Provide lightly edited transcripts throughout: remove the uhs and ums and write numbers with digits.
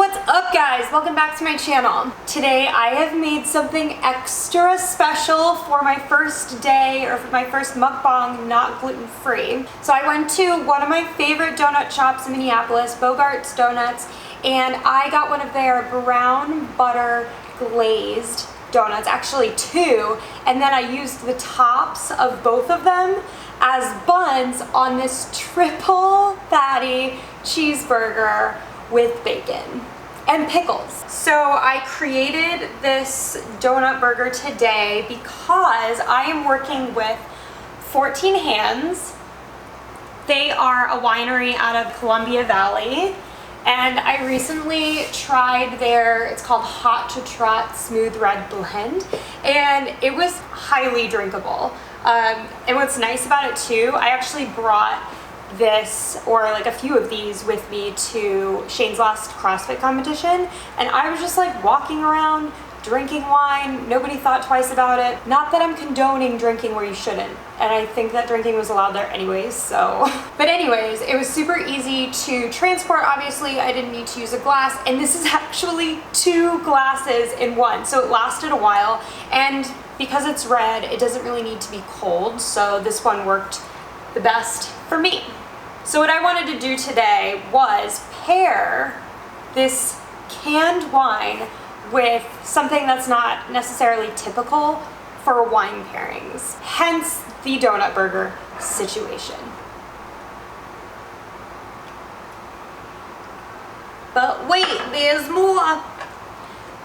What's up, guys? Welcome back to my channel. Today I have made something extra special for my first day, or for my first mukbang, not gluten-free. So I went to one of my favorite donut shops in Minneapolis, Bogart's Donuts, and I got one of their brown butter glazed donuts, actually two, and then I used the tops of both of them as buns on this triple patty cheeseburger with bacon and pickles. So I created this donut burger today because I am working with 14 Hands. They are a winery out of Columbia Valley, and I recently tried their, it's called Hot to Trot Smooth Red Blend, and it was highly drinkable. And what's nice about it too, I actually brought this, or like a few of these, with me to Shane's last CrossFit competition, and I was just like walking around drinking wine. Nobody thought twice about it. Not that I'm condoning drinking where you shouldn't, and I think that drinking was allowed there anyways, so. But anyways, it was super easy to transport. Obviously I didn't need to use a glass, and this is actually 2 glasses in one, so it lasted a while, and because it's red, it doesn't really need to be cold, so this one worked the best for me. So what I wanted to do today was pair this canned wine with something that's not necessarily typical for wine pairings, hence the donut burger situation. But wait, there's more.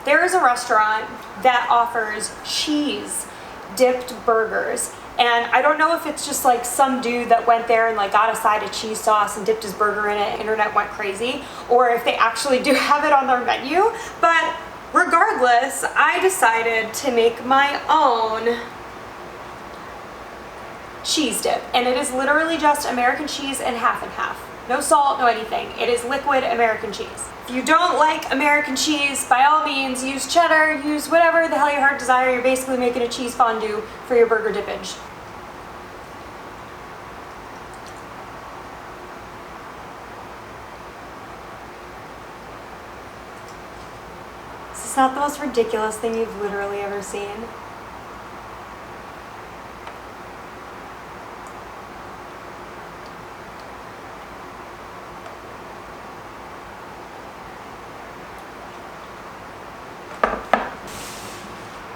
There is a restaurant that offers cheese dipped burgers, and I don't know if it's just like some dude that went there and like got a side of cheese sauce and dipped his burger in it, internet went crazy, or if they actually do have it on their menu. But regardless, I decided to make my own cheese dip, and it is literally just American cheese and half. No salt, no anything. It is liquid American cheese. If you don't like American cheese, by all means, use cheddar, use whatever the hell your heart desire. You're basically making a cheese fondue for your burger dippage. This is not the most ridiculous thing you've literally ever seen.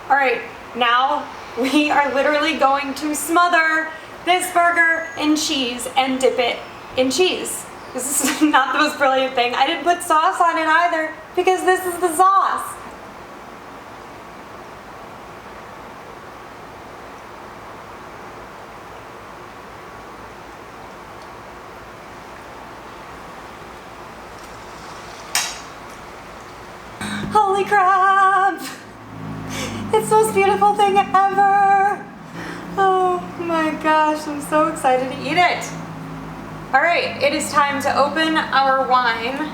All right, now we are literally going to smother this burger in cheese and dip it in cheese. This is not the most brilliant thing. I didn't put sauce on it either because this is the sauce. Holy crap! It's the most beautiful thing ever! Oh my gosh, I'm so excited to eat it! Alright, it is time to open our wine.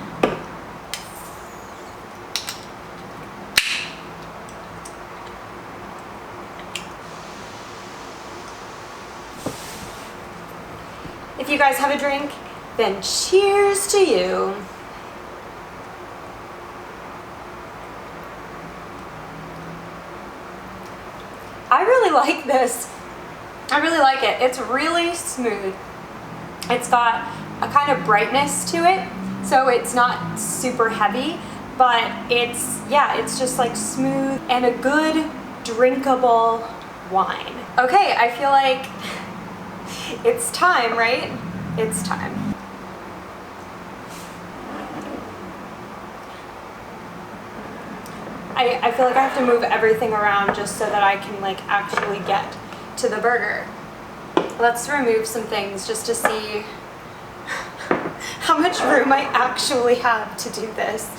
If you guys have a drink, then cheers to you! I really like this. I really like it. It's really smooth. It's got a kind of brightness to it, so it's not super heavy, but it's just like smooth and a good drinkable wine. Okay, I feel like it's time, right? It's time. I feel like I have to move everything around just so that I can like actually get to the burger. Let's remove some things just to see how much room I actually have to do this.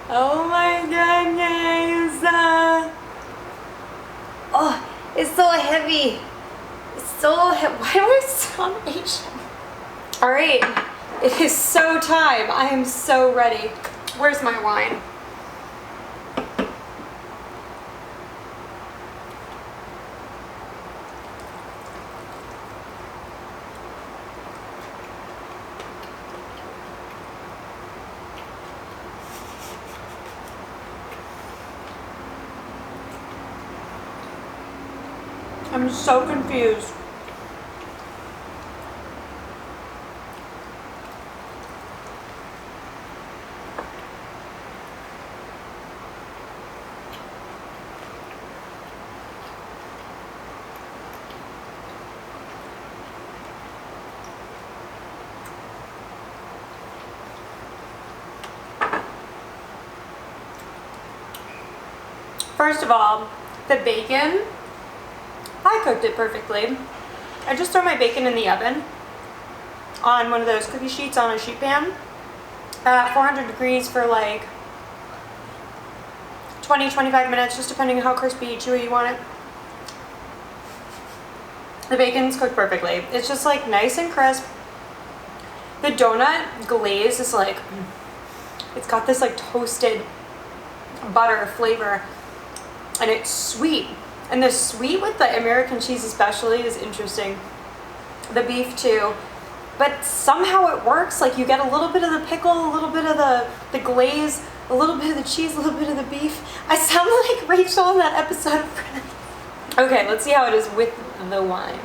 Oh my goodness! Oh, it's so heavy. It's so heavy. Why do I sound Asian? All right, it is so time. I am so ready. Where's my wine? I'm so confused. First of all, the bacon, I cooked it perfectly. I just throw my bacon in the oven on one of those cookie sheets on a sheet pan at 400 degrees for like 20-25 minutes, just depending on how crispy, chewy you want it. The bacon's cooked perfectly. It's just like nice and crisp. The donut glaze is like, it's got this like toasted butter flavor, and it's sweet. And the sweet with the American cheese especially is interesting. The beef too. But somehow it works. Like you get a little bit of the pickle, a little bit of the glaze, a little bit of the cheese, a little bit of the beef. I sound like Rachel in that episode of Friends. Okay, let's see how it is with the wine.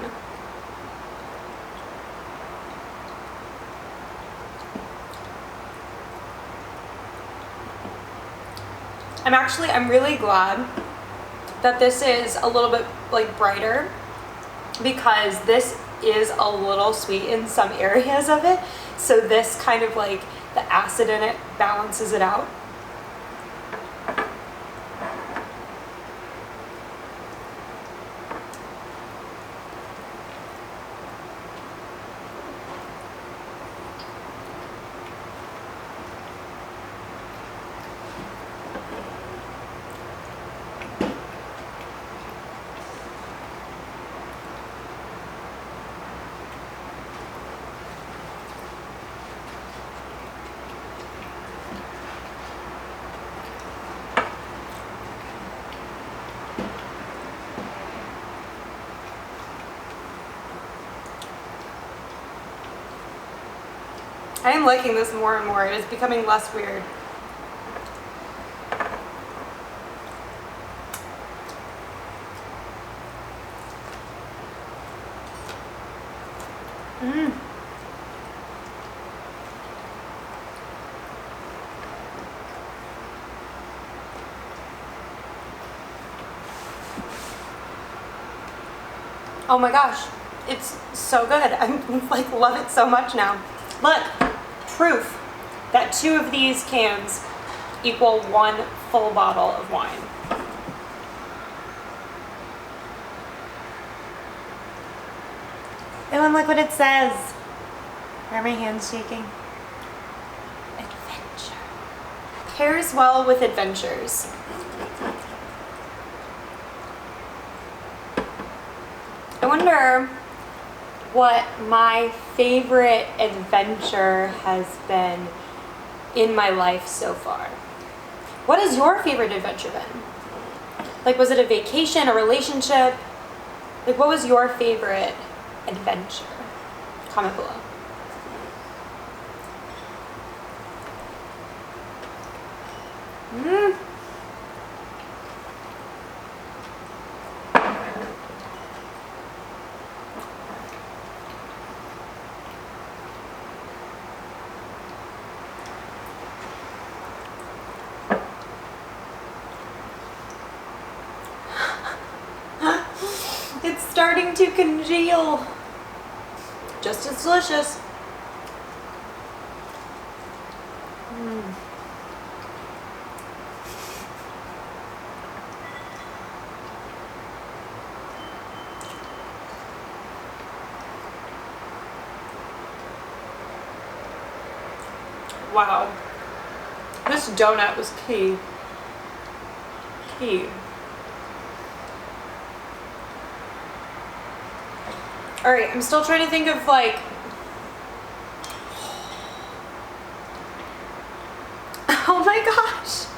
I'm really glad that this is a little bit like brighter, because this is a little sweet in some areas of it. So this kind of like the acid in it balances it out. I am liking this more and more. It is becoming less weird. Oh my gosh, it's so good. I like love it so much now. Look, proof that 2 of these cans equal 1 full bottle of wine. Oh, and look what it says. Why are my hands shaking? Adventure. Pairs well with adventures. I wonder what my favorite adventure has been in my life so far. What has your favorite adventure been? Like, was it a vacation, a relationship? Like, what was your favorite adventure? Comment below. It's starting to congeal. Just as delicious. Wow. This donut was key. All right, I'm still trying to think of like, oh my gosh.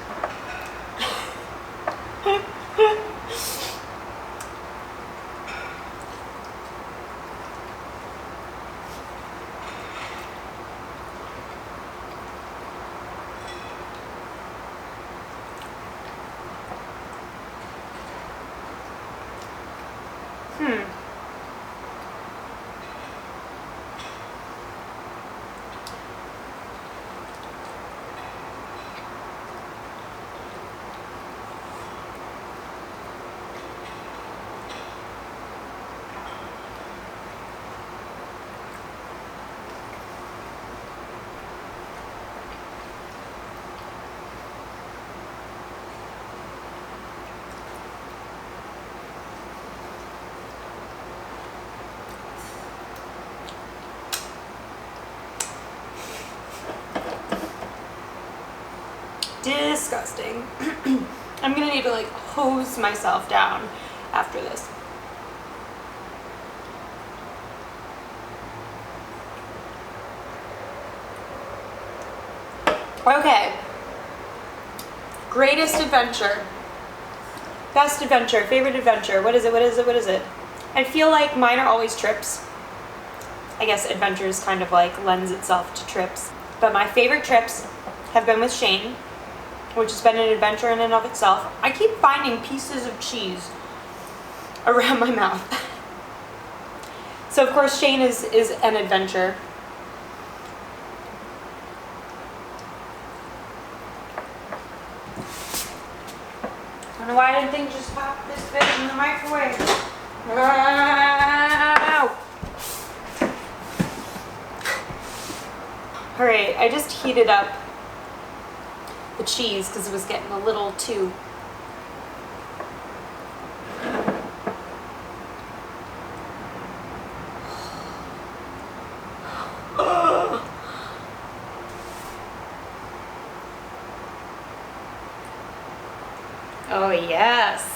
Disgusting. I'm gonna need to like hose myself down after this. Okay. Greatest adventure. Best adventure. Favorite adventure. What is it? What is it? What is it? I feel like mine are always trips. I guess adventures kind of like lends itself to trips. But my favorite trips have been with Shane, which has been an adventure in and of itself. I keep finding pieces of cheese around my mouth. So of course Shane is an adventure. I don't know why I didn't think just pop this bit in the microwave. Ow. All right, I just heated up the cheese because it was getting a little too. Oh yes.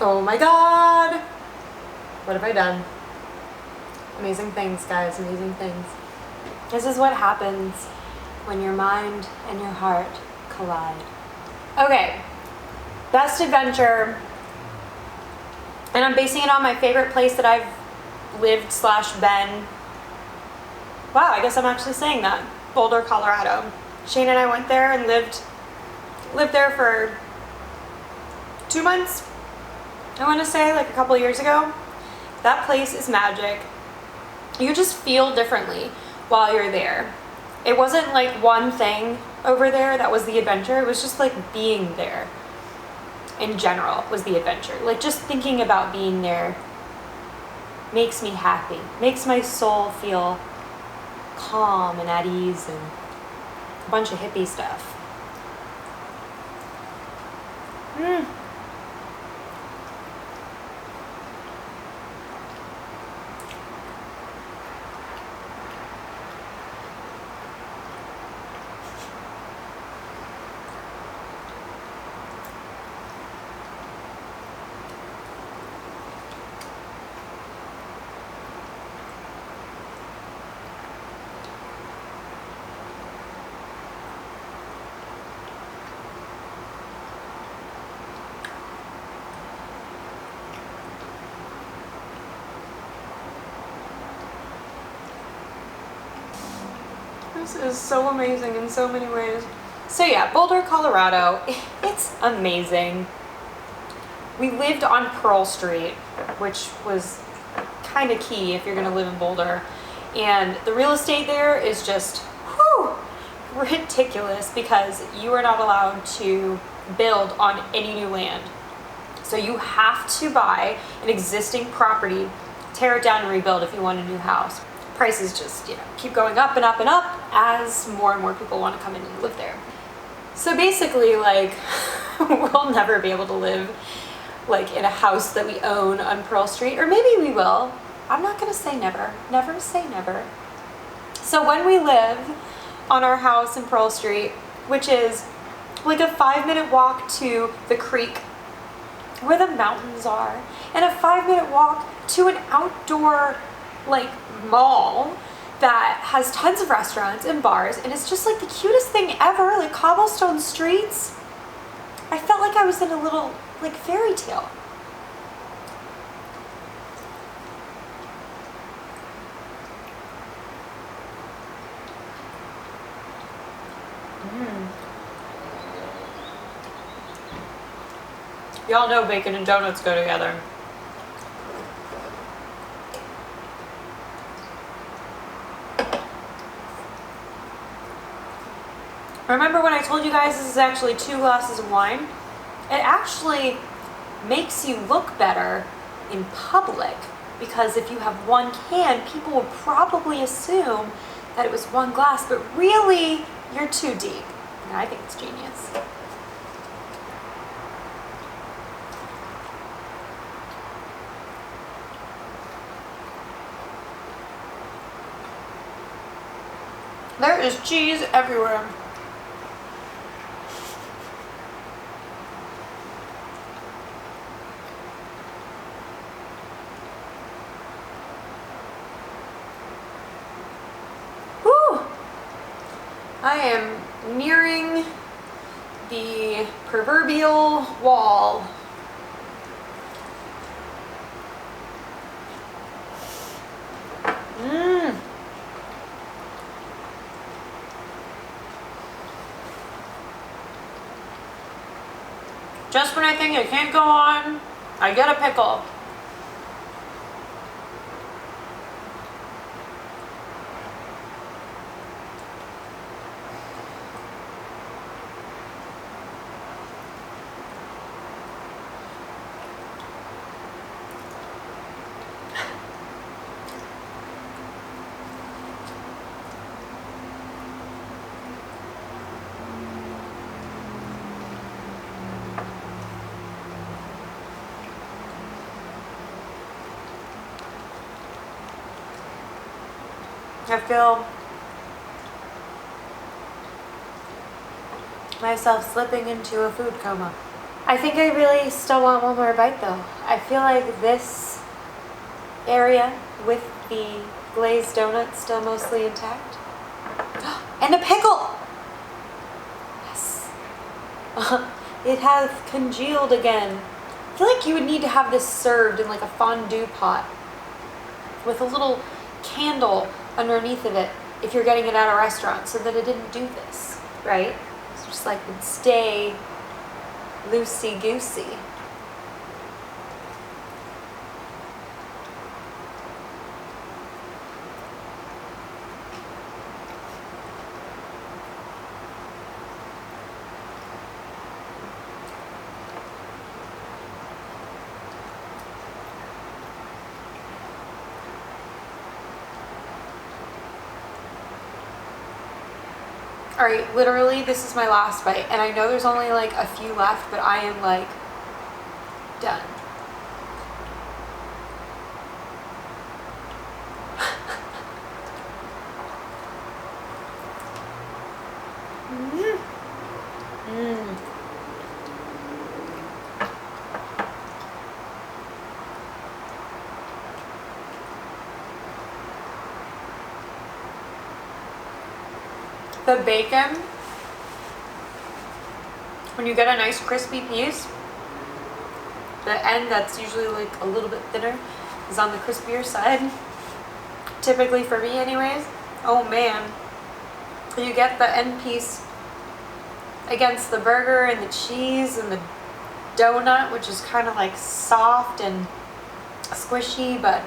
Oh my God. What have I done? Amazing things, guys, amazing things. This is what happens when your mind and your heart collide. Okay, best adventure. And I'm basing it on my favorite place that I've lived / been. Wow, I guess I'm actually saying that. Boulder, Colorado. Shane and I went there and lived there for 2 months. I want to say like a couple years ago. That place is magic. You just feel differently while you're there. It wasn't like one thing over there that was the adventure. It was just like being there in general was the adventure. Like just thinking about being there makes me happy, makes my soul feel calm and at ease and a bunch of hippie stuff. This is so amazing in so many ways. So yeah, Boulder, Colorado, it's amazing. We lived on Pearl Street, which was kind of key if you're gonna live in Boulder. And the real estate there is just, ridiculous because you are not allowed to build on any new land. So you have to buy an existing property, tear it down and rebuild if you want a new house. Prices just, keep going up and up and up as more and more people want to come in and live there. So basically, like, we'll never be able to live like in a house that we own on Pearl Street, or maybe we will. I'm not gonna say never. Never say never. So when we live on our house in Pearl Street, which is like a 5-minute walk to the creek where the mountains are, and a 5-minute walk to an outdoor like mall that has tons of restaurants and bars, and it's just like the cutest thing ever, like cobblestone streets. I felt like I was in a little like fairy tale. Y'all know bacon and donuts go together. Remember when I told told you guys this is actually 2 glasses of wine. It actually makes you look better in public, because if you have 1 can, people will probably assume that it was 1 glass, but really you're too deep. And I think it's genius. There is cheese everywhere. Whew! I am nearing the proverbial wall. Just when I think it can't go on, I get a pickle. I feel myself slipping into a food coma. I think I really still want one more bite though. I feel like this area with the glazed donut still mostly intact. And a pickle! Yes. It has congealed again. I feel like you would need to have this served in like a fondue pot with a little candle underneath of it if you're getting it at a restaurant, so that it didn't do this, right? It's just like would stay loosey-goosey. All right, literally, this is my last bite, and I know there's only like a few left, but I am like done. The bacon, when you get a nice crispy piece, the end that's usually like a little bit thinner is on the crispier side. Typically for me anyways. Oh man. You get the end piece against the burger and the cheese and the donut, which is kind of like soft and squishy, but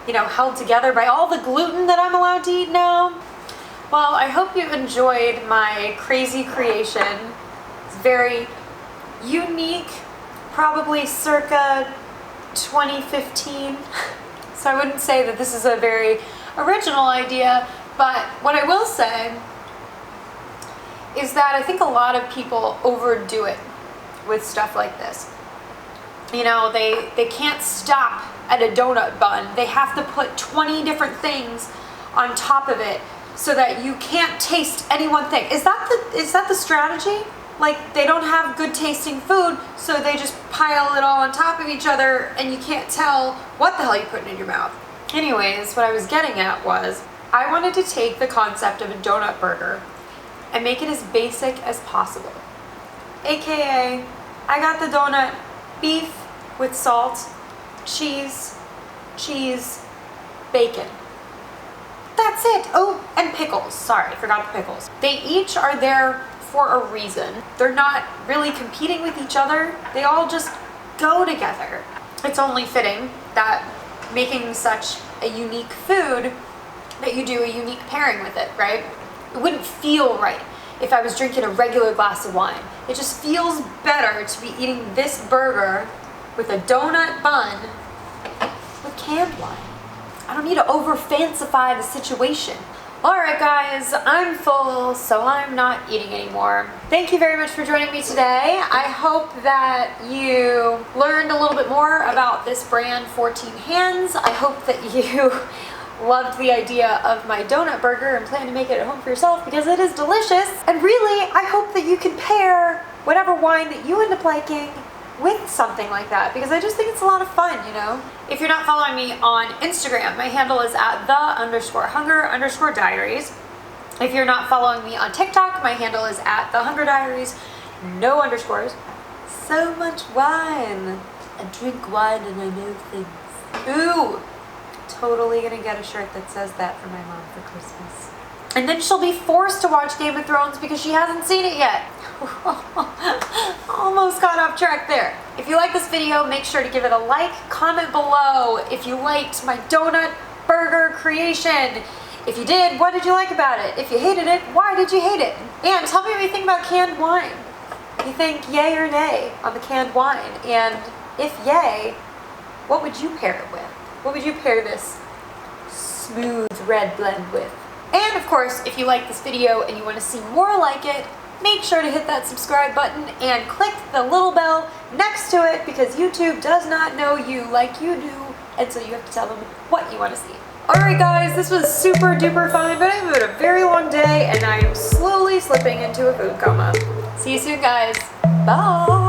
you know, held together by all the gluten that I'm allowed to eat now. Well, I hope you enjoyed my crazy creation. It's very unique, probably circa 2015. So I wouldn't say that this is a very original idea, but what I will say is that I think a lot of people overdo it with stuff like this. You know, they can't stop at a donut bun. They have to put 20 different things on top of it so that you can't taste any one thing. Is that the strategy? Like, they don't have good tasting food, so they just pile it all on top of each other and you can't tell what the hell you're putting in your mouth. Anyways, what I was getting at was, I wanted to take the concept of a donut burger and make it as basic as possible. AKA, I got the donut, beef with salt, cheese, bacon. That's it. Oh, and pickles. Sorry, forgot the pickles. They each are there for a reason. They're not really competing with each other. They all just go together. It's only fitting that making such a unique food that you do a unique pairing with it, right? It wouldn't feel right if I was drinking a regular glass of wine. It just feels better to be eating this burger with a donut bun with canned wine. I don't need to over fancify the situation. Alright guys, I'm full, so I'm not eating anymore. Thank you very much for joining me today. I hope that you learned a little bit more about this brand, 14 Hands. I hope that you loved the idea of my donut burger and plan to make it at home for yourself because it is delicious. And really, I hope that you can pair whatever wine that you end up liking with something like that, because I just think it's a lot of fun, you know? If you're not following me on Instagram, my handle is at @the_hunger_diaries. If you're not following me on TikTok, my handle is at @theHungerDiaries, no underscores. So much wine. I drink wine and I know things. Ooh, totally gonna get a shirt that says that for my mom for Christmas. And then she'll be forced to watch Game of Thrones because she hasn't seen it yet. Almost got off track there. If you like this video, make sure to give it a like, comment below if you liked my donut burger creation. If you did, what did you like about it? If you hated it, why did you hate it? And tell me what you think about canned wine. You think yay or nay on the canned wine? And if yay, what would you pair it with? What would you pair this smooth red blend with? And of course, if you like this video and you want to see more like it, make sure to hit that subscribe button and click the little bell next to it because YouTube does not know you like you do, and so you have to tell them what you want to see. Alright guys, this was super duper fun, but I've had a very long day and I am slowly slipping into a food coma. See you soon guys. Bye!